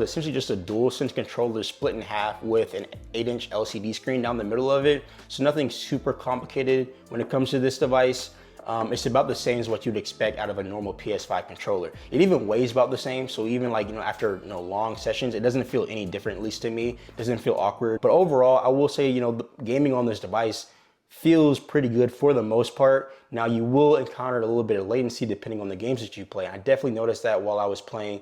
Essentially just a DualSense controller split in half with an 8-inch LCD screen down the middle of it. So nothing super complicated when it comes to this device. It's about the same as what you'd expect out of a normal PS5 controller. It even weighs about the same, so even like, after long sessions, it doesn't feel any different, at least to me. It doesn't feel awkward. But overall, I will say, the gaming on this device feels pretty good for the most part. Now you will encounter a little bit of latency depending on the games that you play. I definitely noticed that while I was playing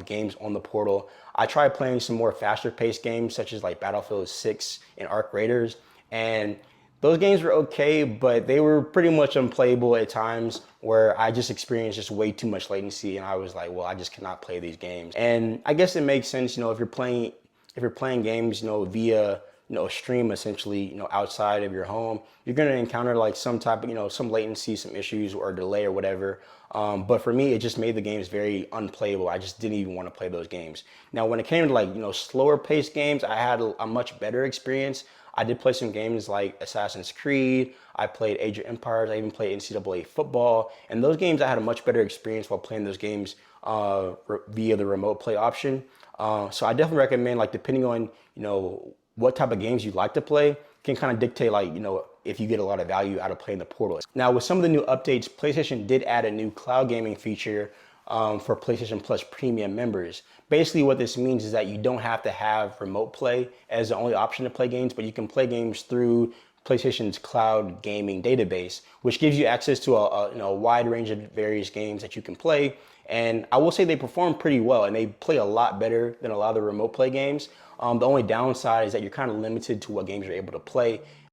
games on the Portal. I tried playing some more faster paced games such as like Battlefield 6 and Arc Raiders, and those games were okay, but they were pretty much unplayable at times where I just experienced just way too much latency, and I was like, well, I just cannot play these games. And I guess it makes sense, if you're playing games, via a stream essentially, outside of your home, you're gonna encounter like some type of, some latency, some issues or delay or whatever. But for me, it just made the games very unplayable. I just didn't even want to play those games. Now, when it came to like, slower paced games, I had a much better experience. I did play some games like Assassin's Creed. I played Age of Empires. I even played NCAA football. And those games, I had a much better experience while playing those games via the remote play option. So I definitely recommend, like, depending on, what type of games you like to play, can kind of dictate, like, if you get a lot of value out of playing the Portal. Now, with some of the new updates, PlayStation did add a new cloud gaming feature for PlayStation Plus Premium members. Basically, what this means is that you don't have to have remote play as the only option to play games, but you can play games through PlayStation's cloud gaming database, which gives you access to a wide range of various games that you can play. And I will say they perform pretty well, and they play a lot better than a lot of the remote play games. The only downside is that you're kind of limited to what games you're able to play.